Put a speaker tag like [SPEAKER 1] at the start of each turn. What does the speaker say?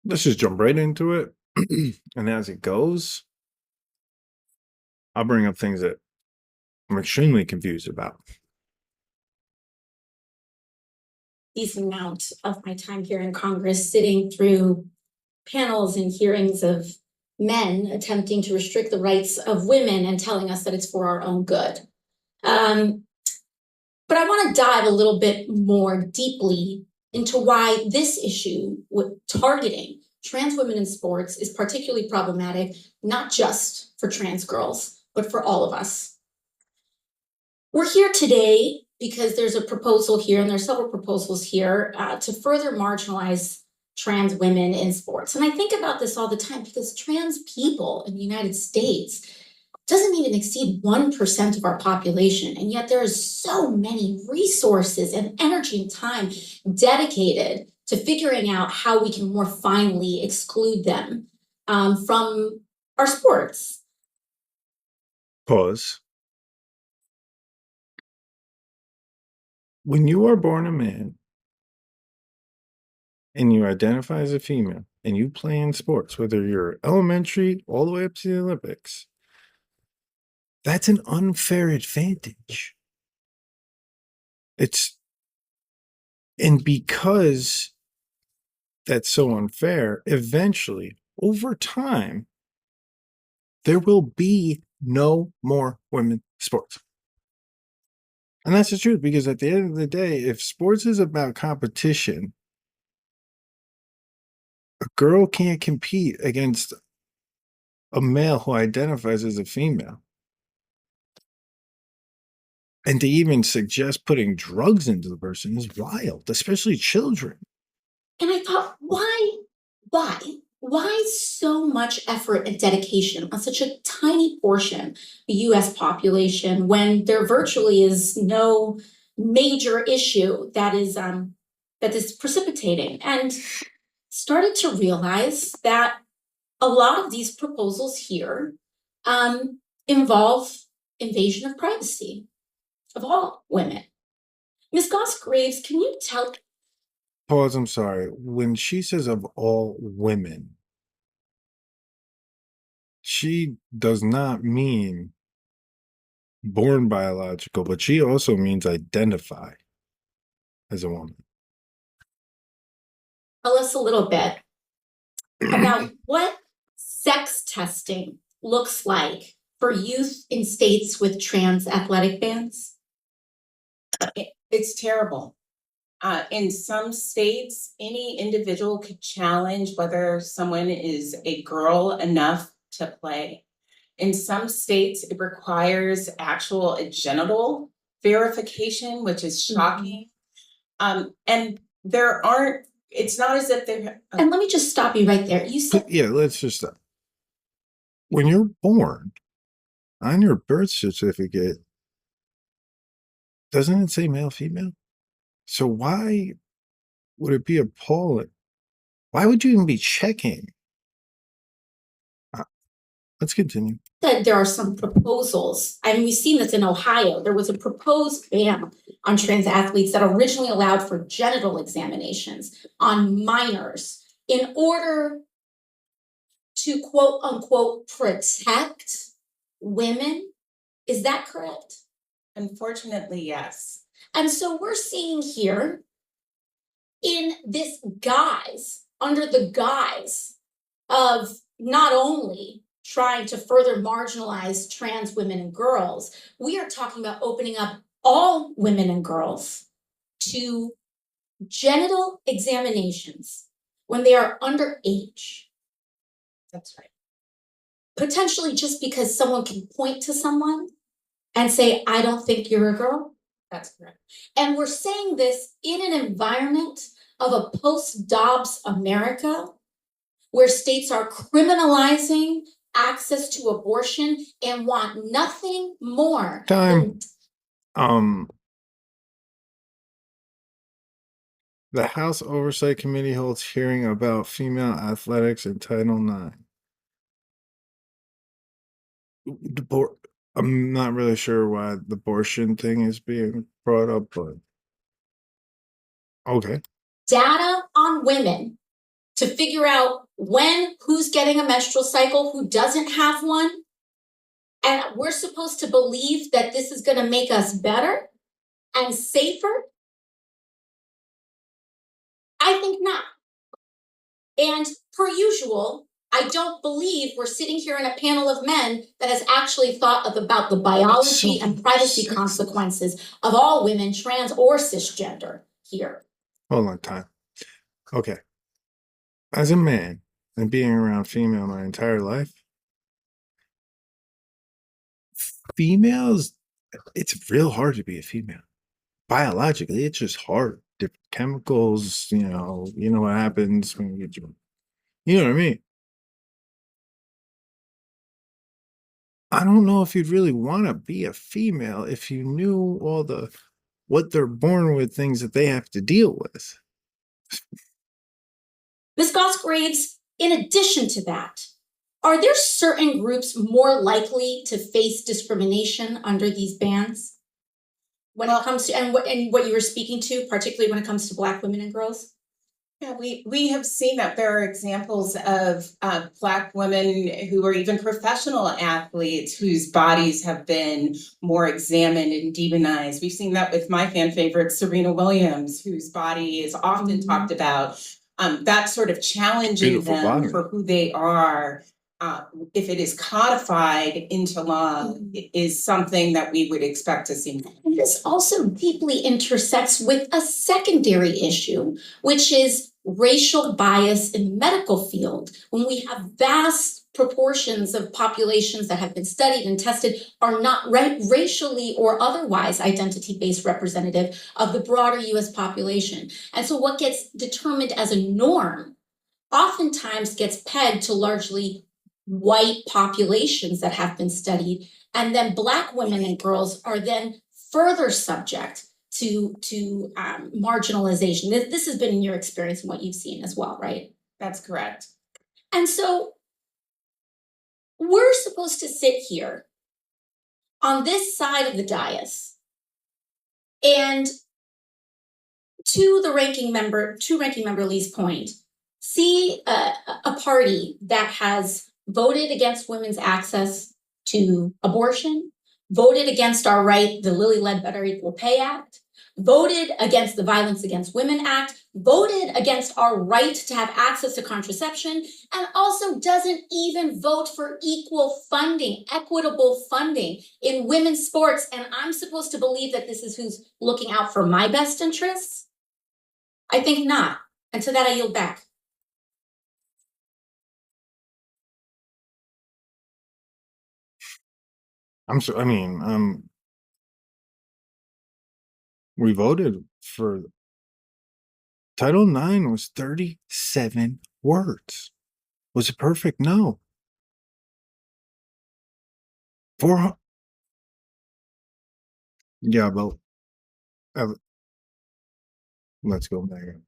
[SPEAKER 1] Let's just jump right into it. And as it goes, I'll bring up things that I'm extremely confused about.
[SPEAKER 2] Decent amount of my time here in Congress sitting through panels and hearings of men attempting to restrict the rights of women and telling us that it's for our own good. Um, but I want to dive a little bit more deeply into why this issue with targeting trans women in sports is particularly problematic, not just for trans girls, but for all of us. We're here today because there's a proposal here, and there's several proposals here to further marginalize trans women in sports. And I think about this all the time because trans people in the United States doesn't even exceed 1% of our population. And yet there is so many resources and energy and time dedicated to figuring out how we can more finely exclude them from our sports.
[SPEAKER 1] Pause. When you are born a man and you identify as a female and you play in sports, whether you're elementary all the way up to the Olympics, that's an unfair advantage. And because that's so unfair, eventually, over time, there will be no more women's sports. And that's the truth, because at the end of the day, if sports is about competition, a girl can't compete against a male who identifies as a female. And to even suggest putting drugs into the person is wild, especially children.
[SPEAKER 2] And I thought, why so much effort and dedication on such a tiny portion of the US population when there virtually is no major issue that is precipitating? And started to realize that a lot of these proposals here involve invasion of privacy of all women. Ms. Goss Graves, can you tell?
[SPEAKER 1] Pause, I'm sorry. When she says of all women, she does not mean born biological, but she also means identify as a woman.
[SPEAKER 2] Tell us a little bit about what sex testing looks like for youth in states with trans athletic bans.
[SPEAKER 3] It's terrible. In some states, any individual could challenge whether someone is a girl enough to play. In some states, it requires actual genital verification, which is shocking. And there aren't, it's not as if they're.
[SPEAKER 2] And let me just stop you right there. You said.
[SPEAKER 1] Yeah, let's just stop. When you're born, on your birth certificate, doesn't it say male, female? So why would it be appalling? Why would you even be checking? Let's continue.
[SPEAKER 2] That there are some proposals. I mean, we've seen this in Ohio. There was a proposed ban on trans athletes that originally allowed for genital examinations on minors in order to quote unquote protect women. Is that correct?
[SPEAKER 3] Unfortunately, yes.
[SPEAKER 2] And so we're seeing here in this guise, under the guise of not only trying to further marginalize trans women and girls, we are talking about opening up all women and girls to genital examinations when they are underage.
[SPEAKER 3] That's right.
[SPEAKER 2] Potentially just because someone can point to someone and say, I don't think you're a girl.
[SPEAKER 3] That's correct.
[SPEAKER 2] And we're saying this in an environment of a post-Dobbs America where states are criminalizing access to abortion and want nothing more.
[SPEAKER 1] Time. The House Oversight Committee holds hearing about female athletics in Title IX. I'm not really sure why the abortion thing is being brought up, but okay.
[SPEAKER 2] Data on women to figure out who's getting a menstrual cycle, who doesn't have one. And we're supposed to believe that this is going to make us better and safer? I think not. And per usual, I don't believe we're sitting here in a panel of men that has actually thought about the biology and privacy consequences of all women, trans or cisgender here.
[SPEAKER 1] Hold on, time. Okay. As a man and being around female my entire life, females, it's real hard to be a female. Biologically, it's just hard. Different chemicals, you know what happens when you get you know what I mean? I don't know if you'd really want to be a female if you knew all the what they're born with, things that they have to deal with.
[SPEAKER 2] Ms. Goss-Graves, in addition to that, are there certain groups more likely to face discrimination under these bans? When it comes to, and what you were speaking to, particularly when it comes to Black women and girls?
[SPEAKER 3] Yeah, we have seen that there are examples of Black women who are even professional athletes whose bodies have been more examined and demonized. We've seen that with my fan favorite, Serena Williams, whose body is often talked about. That sort of challenging
[SPEAKER 1] Beautiful
[SPEAKER 3] them
[SPEAKER 1] body.
[SPEAKER 3] for who they are, if it is codified into law, is something that we would expect to see.
[SPEAKER 2] And this also deeply intersects with a secondary issue, which is racial bias in the medical field. When we have vast proportions of populations that have been studied and tested are not racially or otherwise identity-based representative of the broader US population. And so what gets determined as a norm oftentimes gets pegged to largely white populations that have been studied, and then Black women and girls are then further subject to marginalization. This has been in your experience and what you've seen as well, right?
[SPEAKER 3] That's correct.
[SPEAKER 2] And so we're supposed to sit here on this side of the dais and to ranking member Lee's point, see a party that has voted against women's access to abortion, voted against our right, the Lilly Ledbetter Equal Pay Act, voted against the Violence Against Women Act, voted against our right to have access to contraception, and also doesn't even vote for equal funding, equitable funding in women's sports. And I'm supposed to believe that this is who's looking out for my best interests? I think not. And to that, I yield back.
[SPEAKER 1] We voted for Title IX was 37 words. Was it perfect? No. Yeah, but let's go back.